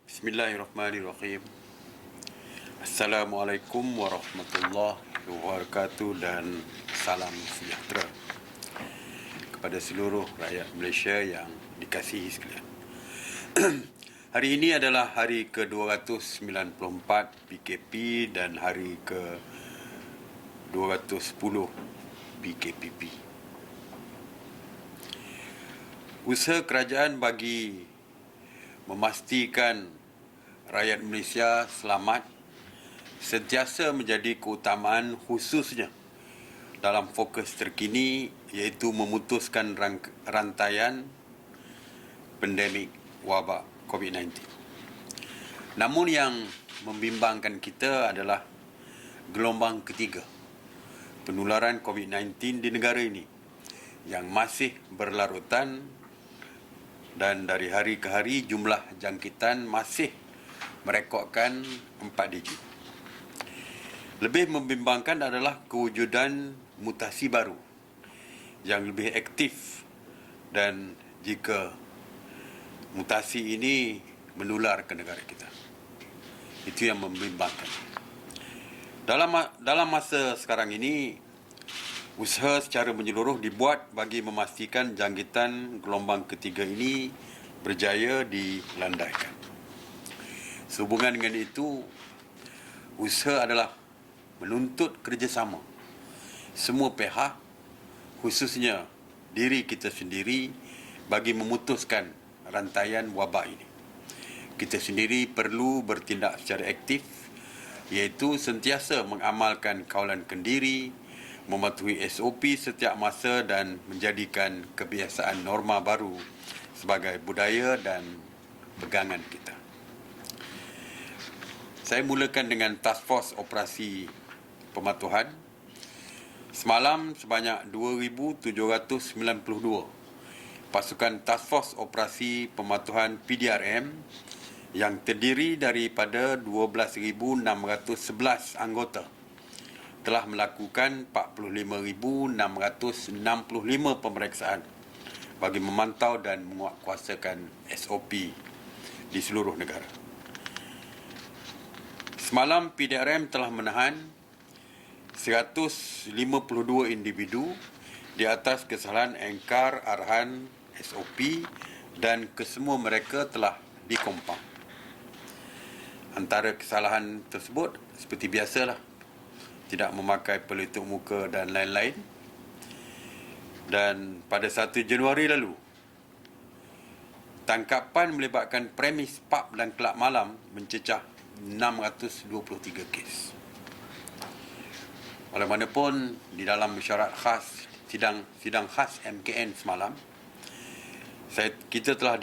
Bismillahirrahmanirrahim. Assalamualaikum warahmatullahi wabarakatuh dan salam sejahtera kepada seluruh rakyat Malaysia yang dikasihi sekalian. Hari ini adalah hari ke-294 PKP dan hari ke-210 PKPP. Usaha kerajaan bagi memastikan rakyat Malaysia selamat sentiasa menjadi keutamaan khususnya dalam fokus terkini, iaitu memutuskan rantaian pandemik wabak COVID-19. Namun yang membimbangkan kita adalah gelombang ketiga penularan COVID-19 di negara ini yang masih berlarutan, dan dari hari ke hari jumlah jangkitan masih merekodkan 4 digit. Lebih membimbangkan adalah kewujudan mutasi baru yang lebih aktif, dan jika mutasi ini menular ke negara kita, itu yang membimbangkan. Dalam masa sekarang ini, usaha secara menyeluruh dibuat bagi memastikan jangkitan gelombang ketiga ini berjaya dilandaikan. Sehubungan dengan itu, usaha adalah menuntut kerjasama semua pihak, khususnya diri kita sendiri, bagi memutuskan rantaian wabak ini. Kita sendiri perlu bertindak secara aktif, iaitu sentiasa mengamalkan kawalan kendiri, mematuhi SOP setiap masa dan menjadikan kebiasaan norma baru sebagai budaya dan pegangan kita. Saya mulakan dengan Task Force Operasi Pematuhan. Semalam sebanyak 2,792 pasukan Task Force Operasi Pematuhan PDRM yang terdiri daripada 12,611 anggota telah melakukan 45,665 pemeriksaan bagi memantau dan menguatkuasakan SOP di seluruh negara. Semalam PDRM telah menahan 152 individu di atas kesalahan engkar arahan SOP, dan kesemua mereka telah dikompang. Antara kesalahan tersebut seperti biasalah, tidak memakai pelitup muka dan lain-lain. Dan pada 1 Januari lalu, tangkapan melibatkan premis pub dan kelab malam mencecah 623 kes. Walaupun di dalam mesyuarat khas, sidang khas MKN semalam, kita telah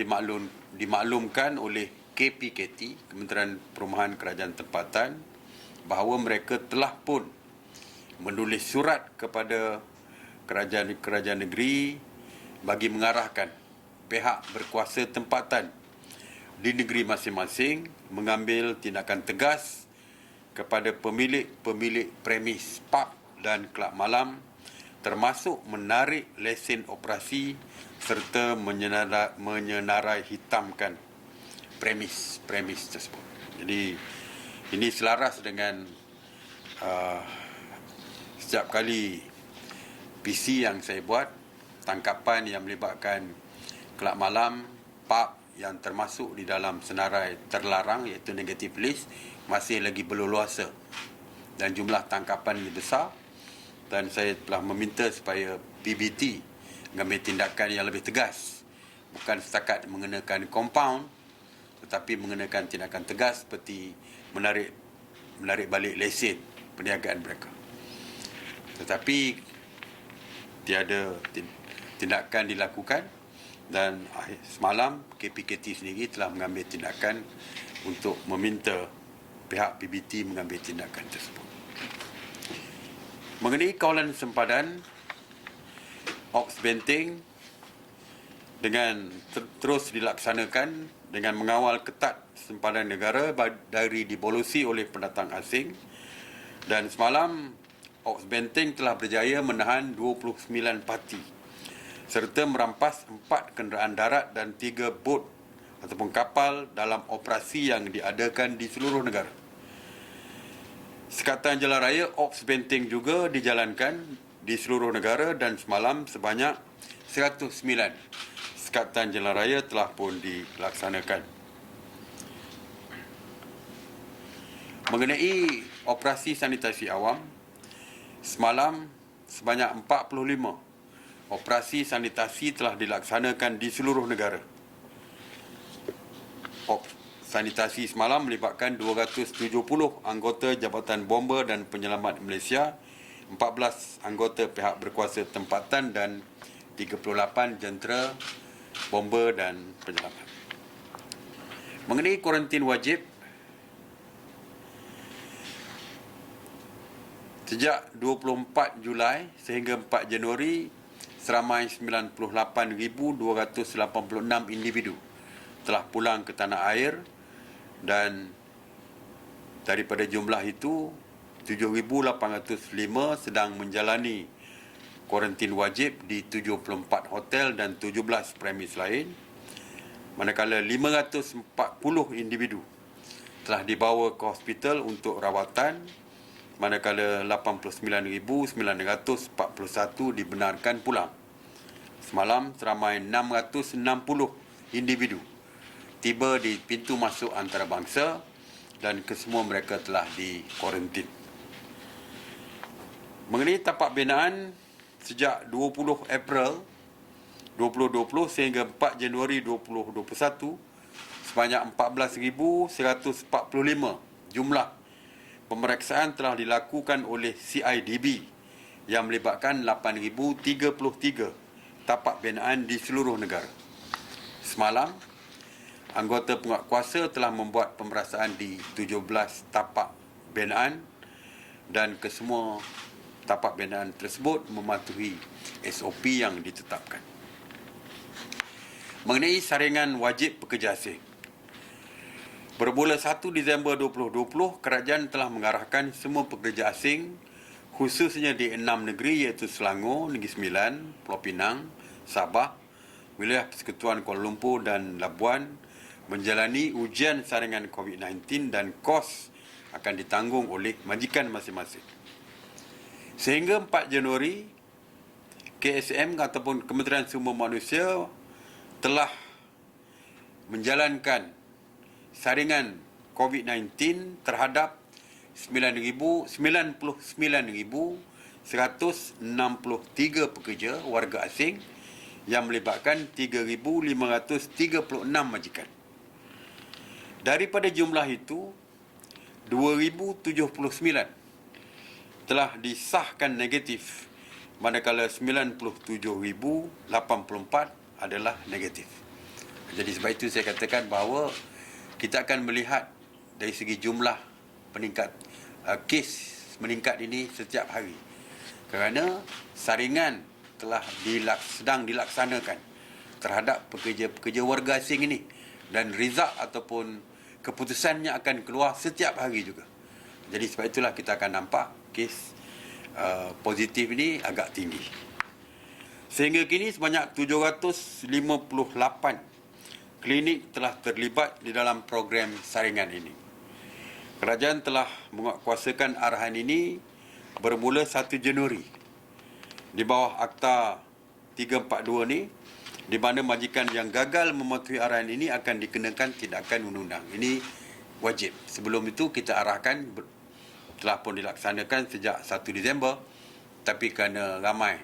dimaklumkan oleh KPKT, Kementerian Perumahan Kerajaan Tempatan, bahawa mereka telah pun menulis surat kepada kerajaan negeri bagi mengarahkan pihak berkuasa tempatan di negeri masing-masing mengambil tindakan tegas kepada pemilik premis pub dan kelab malam, termasuk menarik lesen operasi serta menyenarai hitamkan premis tersebut. Jadi ini selaras dengan setiap kali PC yang saya buat, tangkapan yang melibatkan kelab malam, pub yang termasuk di dalam senarai terlarang iaitu negative list, masih lagi berleluasa dan jumlah tangkapan lebih besar, dan saya telah meminta supaya PBT mengambil tindakan yang lebih tegas, bukan setakat mengenakan compound, tetapi mengenakan tindakan tegas seperti menarik balik lesen perniagaan mereka. Tetapi tiada tindakan dilakukan, dan semalam KPKT sendiri telah mengambil tindakan untuk meminta pihak PBT mengambil tindakan tersebut. Mengenai kawalan sempadan, Ops Benteng dengan terus dilaksanakan dengan mengawal ketat sempadan negara dari dibolosi oleh pendatang asing, dan semalam Ops Benteng telah berjaya menahan 29 parti serta merampas 4 kenderaan darat dan 3 bot ataupun kapal dalam operasi yang diadakan di seluruh negara. Sekatan Jalan Raya Ops Benteng juga dijalankan di seluruh negara dan semalam sebanyak 109 sekatan jalan raya telah pun dilaksanakan. Mengenai operasi sanitasi awam, semalam sebanyak 45 operasi sanitasi telah dilaksanakan di seluruh negara. Sanitasi semalam melibatkan 270 anggota Jabatan Bomba dan Penyelamat Malaysia, 14 anggota pihak berkuasa tempatan dan 38 jentera bomba dan penyelamat. Mengenai kuarantin wajib, sejak 24 Julai sehingga 4 Januari, seramai 98,286 individu telah pulang ke tanah air dan daripada jumlah itu 7,805 sedang menjalani kuarantin wajib di 74 hotel dan 17 premis lain, manakala 540 individu telah dibawa ke hospital untuk rawatan, manakala 89,941 dibenarkan pulang. Semalam seramai 660 individu tiba di pintu masuk antarabangsa dan kesemua mereka telah dikuarantin. Mengenai tapak binaan, sejak 20 April 2020 sehingga 4 Januari 2021, sebanyak 14,145 jumlah pemeriksaan telah dilakukan oleh CIDB yang melibatkan 8,033 tapak binaan di seluruh negara. Semalam, anggota penguatkuasa telah membuat pemeriksaan di 17 tapak binaan dan kesemua tapak binaan tersebut mematuhi SOP yang ditetapkan. Mengenai saringan wajib pekerja asing, bermula 1 Disember 2020, kerajaan telah mengarahkan semua pekerja asing khususnya di 6 negeri iaitu Selangor, Negeri Sembilan, Pulau Pinang, Sabah, wilayah Persekutuan Kuala Lumpur dan Labuan menjalani ujian saringan COVID-19 dan kos akan ditanggung oleh majikan masing-masing. Sehingga 4 Januari, KSM ataupun Kementerian Sumber Manusia telah menjalankan saringan COVID-19 terhadap 99,163 pekerja warga asing yang melibatkan 3,536 majikan. Daripada jumlah itu, 2,079 telah disahkan negatif, manakala 97,084 adalah negatif. Jadi sebab itu saya katakan bahawa kita akan melihat dari segi jumlah peningkat kes meningkat ini setiap hari. Kerana saringan telah sedang dilaksanakan terhadap pekerja-pekerja warga asing ini dan result ataupun keputusannya akan keluar setiap hari juga. Jadi sebab itulah kita akan nampak kes positif ini agak tinggi. Sehingga kini sebanyak 758 klinik telah terlibat di dalam program saringan ini. Kerajaan telah menguatkuasakan arahan ini bermula 1 Januari di bawah Akta 342 ni, di mana majikan yang gagal mematuhi arahan ini akan dikenakan tindakan undang-undang. Ini wajib. Sebelum itu kita arahkan telah pun dilaksanakan sejak 1 Disember, tapi kerana ramai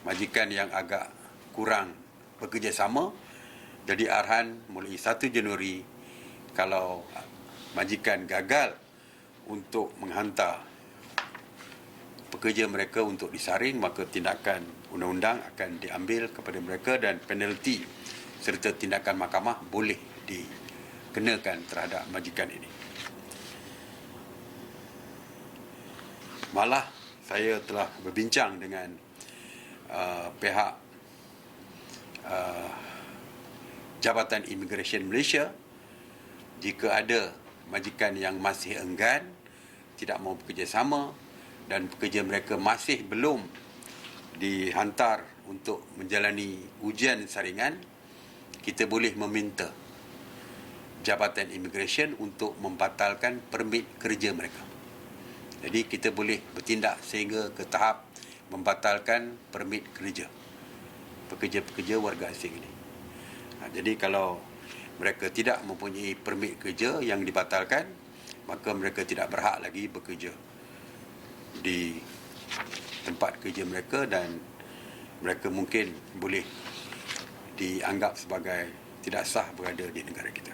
majikan yang agak kurang bekerjasama, jadi arahan mulai 1 Januari kalau majikan gagal untuk menghantar pekerja mereka untuk disaring, maka tindakan undang-undang akan diambil kepada mereka dan penalti serta tindakan mahkamah boleh dikenakan terhadap majikan ini. Malah saya telah berbincang dengan pihak Jabatan Imigresen Malaysia. Jika ada majikan yang masih enggan, tidak mahu bekerjasama dan pekerja mereka masih belum dihantar untuk menjalani ujian saringan, kita boleh meminta Jabatan Immigration untuk membatalkan permit kerja mereka. Jadi kita boleh bertindak sehingga ke tahap membatalkan permit kerja pekerja-pekerja warga asing ini. Jadi kalau mereka tidak mempunyai permit kerja yang dibatalkan, maka mereka tidak berhak lagi bekerja di tempat kerja mereka dan mereka mungkin boleh dianggap sebagai tidak sah berada di negara kita.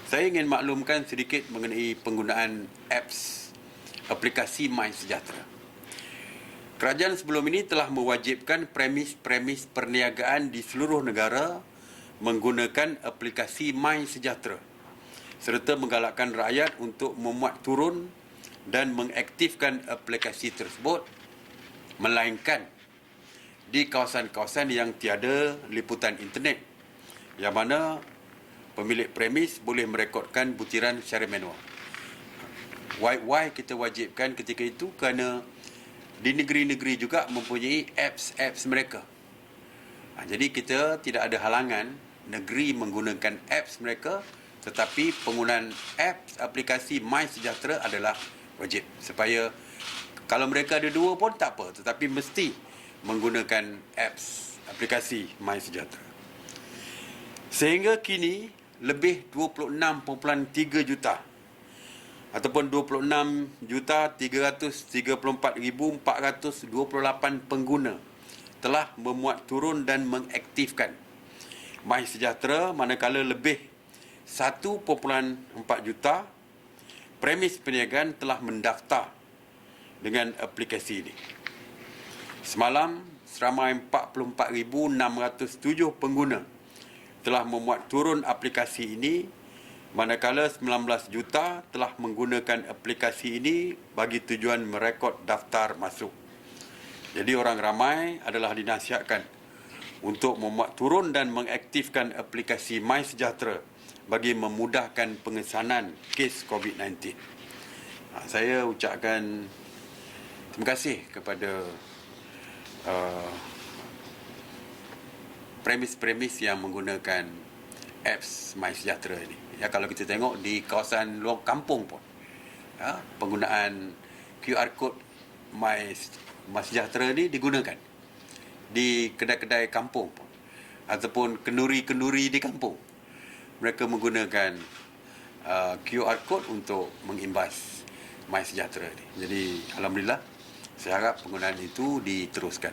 Saya ingin maklumkan sedikit mengenai penggunaan apps aplikasi MySejahtera. Kerajaan sebelum ini telah mewajibkan premis-premis perniagaan di seluruh negara menggunakan aplikasi MySejahtera serta menggalakkan rakyat untuk memuat turun dan mengaktifkan aplikasi tersebut, melainkan di kawasan-kawasan yang tiada liputan internet, yang mana pemilik premis boleh merekodkan butiran secara manual. Why kita wajibkan ketika itu? Kerana di negeri-negeri juga mempunyai apps mereka. Jadi kita tidak ada halangan negeri menggunakan apps mereka, tetapi penggunaan apps aplikasi MySejahtera adalah wajib. Supaya kalau mereka ada dua pun tak apa, tetapi mesti menggunakan apps aplikasi MySejahtera. Sehingga kini lebih 26.3 juta ataupun 26,334,428 pengguna telah memuat turun dan mengaktifkan MySejahtera, manakala lebih 1.4 juta premis perniagaan telah mendaftar dengan aplikasi ini. Semalam seramai 44,607 pengguna telah memuat turun aplikasi ini, manakala 19 juta telah menggunakan aplikasi ini bagi tujuan merekod daftar masuk. Jadi orang ramai adalah dinasihatkan untuk memuat turun dan mengaktifkan aplikasi MySejahtera bagi memudahkan pengesanan kes COVID-19. Saya ucapkan terima kasih kepada premis-premis yang menggunakan apps MySejahtera ini. Ya, kalau kita tengok di kawasan luar kampung pun, penggunaan QR code MySejahtera ini digunakan di kedai-kedai kampung pun, ataupun kenduri-kenduri di kampung. Mereka menggunakan QR code untuk mengimbas MySejahtera ini. Jadi alhamdulillah, saya harap penggunaan itu diteruskan.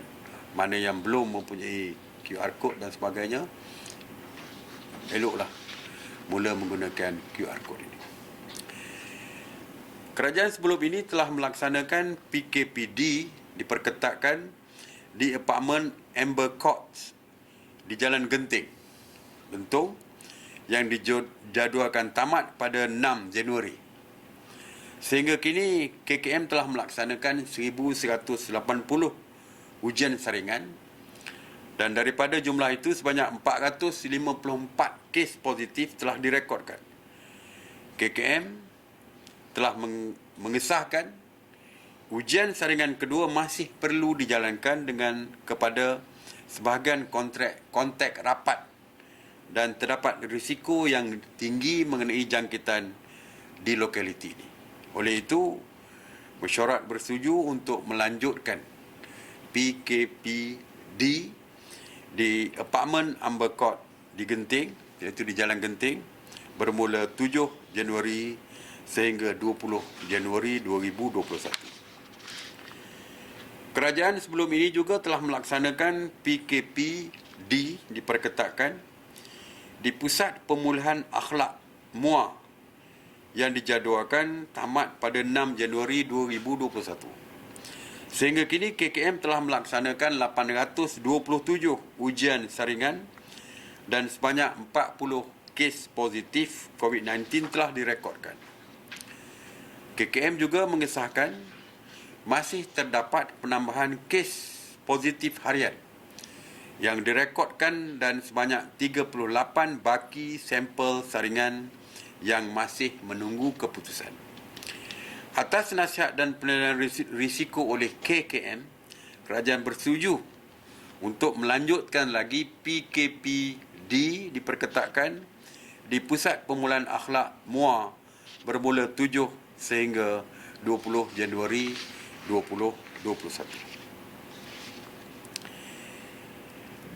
Mana yang belum mempunyai QR code dan sebagainya, eloklah mula menggunakan QR code ini. Kerajaan sebelum ini telah melaksanakan PKPD diperketatkan di apartmen Amber Courts di Jalan Genting, Bentong, yang dijadualkan tamat pada 6 Januari. Sehingga kini KKM telah melaksanakan 1,180 ujian saringan, dan daripada jumlah itu sebanyak 454 kes positif telah direkodkan. KKM telah mengesahkan ujian saringan kedua masih perlu dijalankan dengan kepada sebahagian kontak rapat dan terdapat risiko yang tinggi mengenai jangkitan di lokaliti ini. Oleh itu, mesyuarat bersetuju untuk melanjutkan PKPD di apartmen Amber Court di Genting, iaitu di Jalan Genting, bermula 7 Januari sehingga 20 Januari 2021. Kerajaan sebelum ini juga telah melaksanakan PKPD diperketatkan di Pusat Pemulihan Akhlak MUA yang dijadualkan tamat pada 6 Januari 2021. Sehingga kini KKM telah melaksanakan 827 ujian saringan dan sebanyak 40 kes positif COVID-19 telah direkodkan. KKM juga mengesahkan masih terdapat penambahan kes positif harian yang direkodkan dan sebanyak 38 baki sampel saringan yang masih menunggu keputusan. Atas nasihat dan penilaian risiko oleh KKM, kerajaan bersetuju untuk melanjutkan lagi PKPD diperketatkan di Pusat Pemulaan Akhlak MUA bermula 7 sehingga 20 Januari 2021.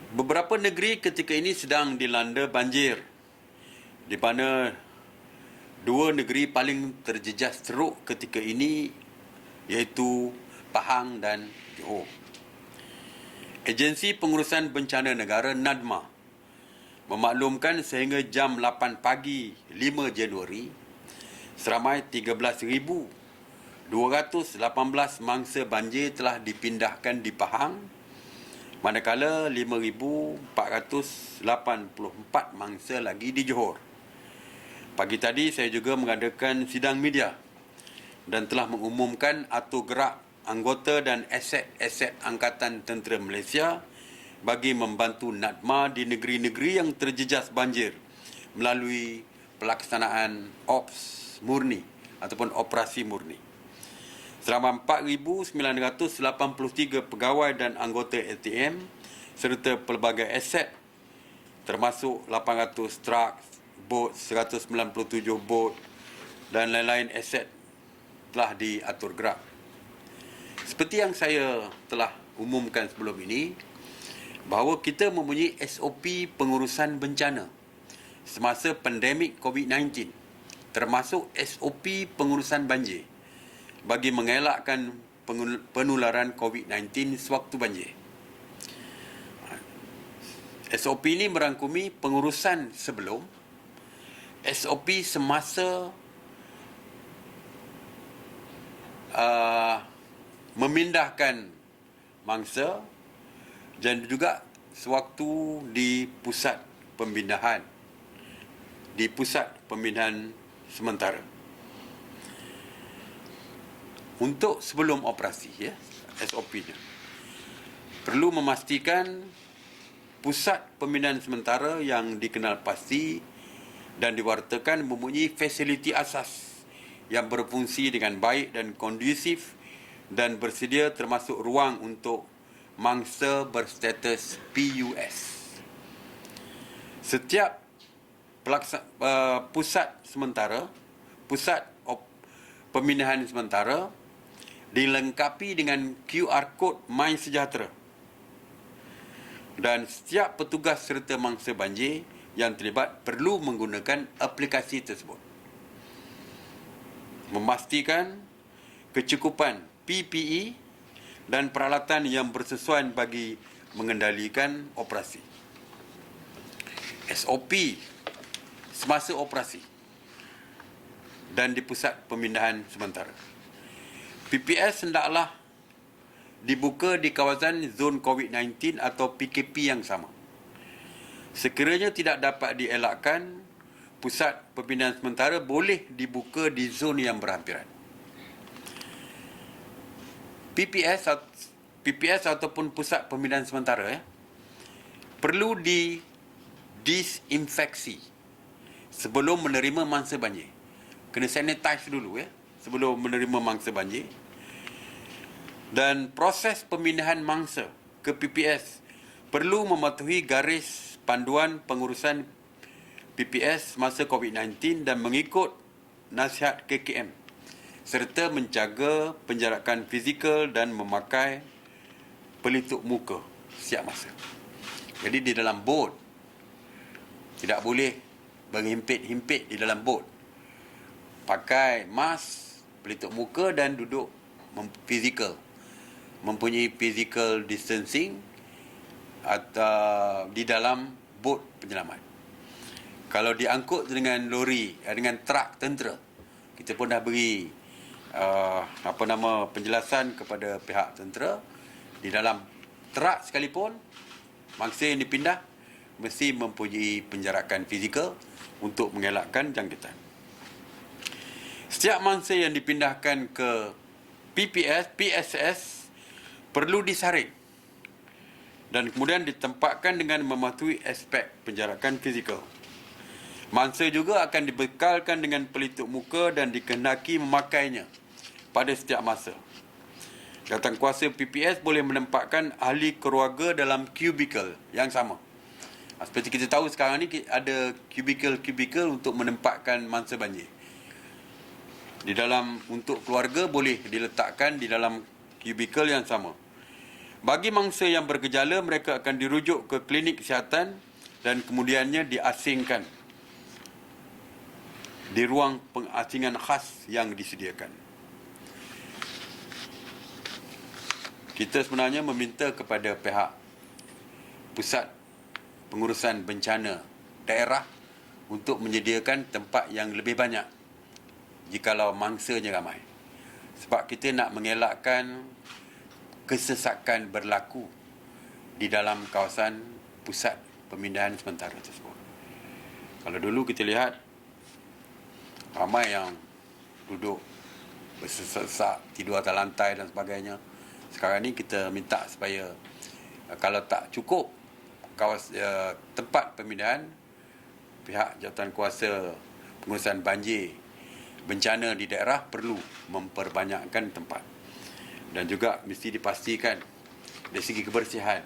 Beberapa negeri ketika ini sedang dilanda banjir, di mana dua negeri paling terjejas teruk ketika ini iaitu Pahang dan Johor. Agensi Pengurusan Bencana Negara NADMA memaklumkan sehingga jam 8 pagi 5 Januari, seramai 13,218 mangsa banjir telah dipindahkan di Pahang, manakala 5,484 mangsa lagi di Johor. Pagi tadi saya juga mengadakan sidang media dan telah mengumumkan atur gerak anggota dan aset-aset Angkatan Tentera Malaysia bagi membantu NADMA di negeri-negeri yang terjejas banjir melalui pelaksanaan OPS murni ataupun operasi murni. Selama 4,983 pegawai dan anggota ATM serta pelbagai aset termasuk 800 truk, bot, 197 bot dan lain-lain aset telah diatur gerak. Seperti yang saya telah umumkan sebelum ini, bahawa kita mempunyai SOP pengurusan bencana semasa pandemik COVID-19, termasuk SOP pengurusan banjir bagi mengelakkan penularan COVID-19 sewaktu banjir. SOP ini merangkumi pengurusan sebelum, SOP semasa memindahkan mangsa dan juga sewaktu di pusat pemindahan sementara. Untuk sebelum operasi, SOP-nya perlu memastikan pusat pemindahan sementara yang dikenal pasti dan diwartakan mempunyai fasiliti asas yang berfungsi dengan baik dan kondusif dan bersedia termasuk ruang untuk mangsa berstatus PUS. Setiap pusat pemindahan sementara dilengkapi dengan QR Code MySejahtera dan setiap petugas serta mangsa banjir yang terlibat perlu menggunakan aplikasi tersebut. Memastikan kecukupan PPE dan peralatan yang bersesuaian bagi mengendalikan operasi. SOP semasa operasi dan di pusat pemindahan sementara. PPS hendaklah dibuka di kawasan zon COVID-19 atau PKP yang sama. Sekiranya tidak dapat dielakkan, pusat pemindahan sementara boleh dibuka di zon yang berhampiran. PPS ataupun pusat pemindahan sementara perlu disinfeksi sebelum menerima mangsa banjir. Kena sanitize dulu sebelum menerima mangsa banjir. Dan proses pemindahan mangsa ke PPS perlu mematuhi garis panduan pengurusan PPS masa COVID-19 dan mengikut nasihat KKM serta menjaga penjarakan fizikal dan memakai pelitup muka setiap masa. Jadi di dalam bot tidak boleh berhimpit-himpit di dalam bot. Pakai mask, pelitup muka dan duduk fizikal. Mempunyai physical distancing atau di dalam bot penyelamat. Kalau diangkut dengan lori, dengan truk tentera, kita pun dah beri penjelasan kepada pihak tentera, di dalam truk sekalipun mangsa yang dipindah mesti mempunyai penjarakan fizikal untuk mengelakkan jangkitan. Setiap mangsa yang dipindahkan ke PSS perlu disaring dan kemudian ditempatkan dengan mematuhi aspek penjarakan fizikal. Mangsa juga akan dibekalkan dengan pelitup muka dan dikehendaki memakainya pada setiap masa. Jawatankuasa PPS boleh menempatkan ahli keluarga dalam kubikel yang sama Seperti kita tahu sekarang ni ada kubikel-kubikel untuk menempatkan mangsa banjir. Di dalam untuk keluarga boleh diletakkan di dalam kubikel yang sama. Bagi mangsa yang bergejala, mereka akan dirujuk ke klinik kesihatan dan kemudiannya diasingkan di ruang pengasingan khas yang disediakan. Kita sebenarnya meminta kepada pihak pusat pengurusan bencana daerah untuk menyediakan tempat yang lebih banyak jikalau mangsanya ramai. Sebab kita nak mengelakkan kesesakan berlaku di dalam kawasan pusat pemindahan sementara tersebut. Kalau dulu kita lihat ramai yang duduk bersesak, tidur atas lantai dan sebagainya. Sekarang ni kita minta supaya kalau tak cukup tempat pemindahan, pihak jawatan kuasa pengurusan banjir bencana di daerah perlu memperbanyakkan tempat. Dan juga mesti dipastikan dari segi kebersihan,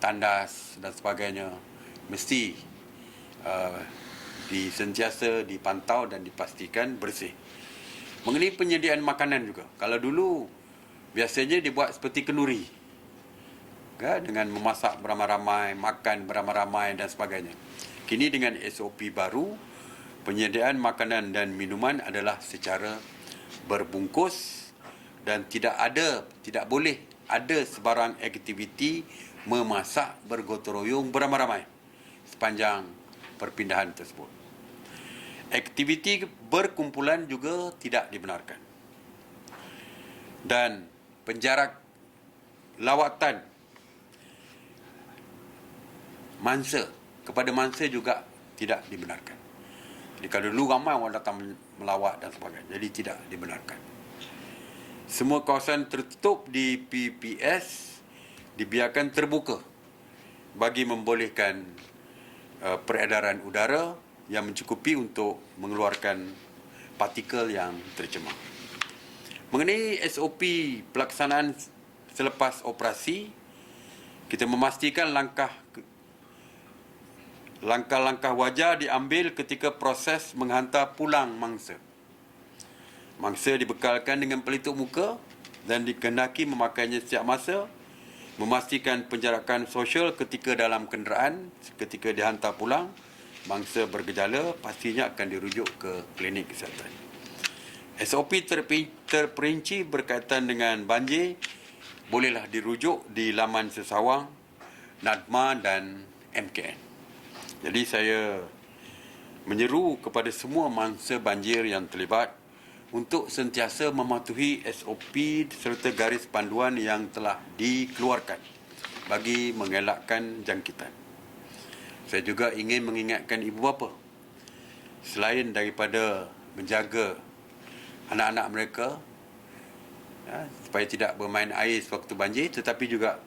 tandas dan sebagainya mesti sentiasa dipantau dan dipastikan bersih. Mengenai penyediaan makanan juga, kalau dulu biasanya dibuat seperti kenduri, dengan memasak beramai-ramai, makan beramai-ramai dan sebagainya. Kini dengan SOP baru, penyediaan makanan dan minuman adalah secara berbungkus dan tidak boleh ada sebarang aktiviti memasak bergotong royong beramai-ramai sepanjang perpindahan tersebut. Aktiviti berkumpulan juga tidak dibenarkan. Dan penjarak lawatan mangsa kepada mangsa juga tidak dibenarkan. Jadi kalau dulu ramai orang datang melawat dan sebagainya, jadi tidak dibenarkan. Semua kawasan tertutup di PPS dibiarkan terbuka bagi membolehkan peredaran udara yang mencukupi untuk mengeluarkan partikel yang tercemar. Mengenai SOP pelaksanaan selepas operasi, kita memastikan langkah-langkah wajar diambil ketika proses menghantar pulang mangsa. Mangsa dibekalkan dengan pelitup muka dan dikehendaki memakainya setiap masa, memastikan penjarakan sosial ketika dalam kenderaan, ketika dihantar pulang. Mangsa bergejala pastinya akan dirujuk ke klinik kesihatan. SOP terperinci berkaitan dengan banjir bolehlah dirujuk di laman Sesawang, NADMA dan MKN. Jadi saya menyeru kepada semua mangsa banjir yang terlibat untuk sentiasa mematuhi SOP serta garis panduan yang telah dikeluarkan bagi mengelakkan jangkitan. Saya juga ingin mengingatkan ibu bapa, selain daripada menjaga anak-anak mereka supaya tidak bermain air sewaktu banjir, tetapi juga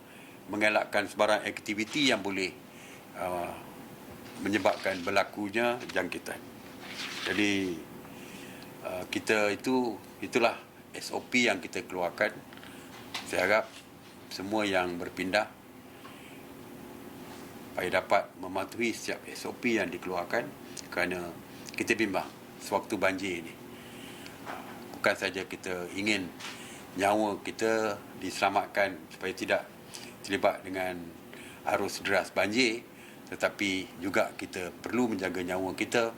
mengelakkan sebarang aktiviti yang boleh menyebabkan berlakunya jangkitan. Jadi itulah SOP yang kita keluarkan. Saya harap semua yang berpindah supaya dapat mematuhi setiap SOP yang dikeluarkan, kerana kita bimbang sewaktu banjir ini. Bukan saja kita ingin nyawa kita diselamatkan supaya tidak terlibat dengan arus deras banjir, tetapi juga kita perlu menjaga nyawa kita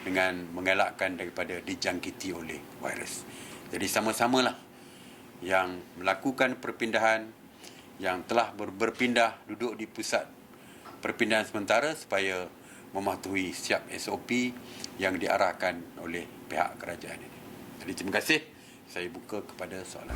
dengan mengelakkan daripada dijangkiti oleh virus. Jadi sama-samalah yang melakukan perpindahan, yang telah berpindah duduk di pusat perpindahan sementara supaya mematuhi setiap SOP yang diarahkan oleh pihak kerajaan ini. Jadi terima kasih. Saya buka kepada soalan.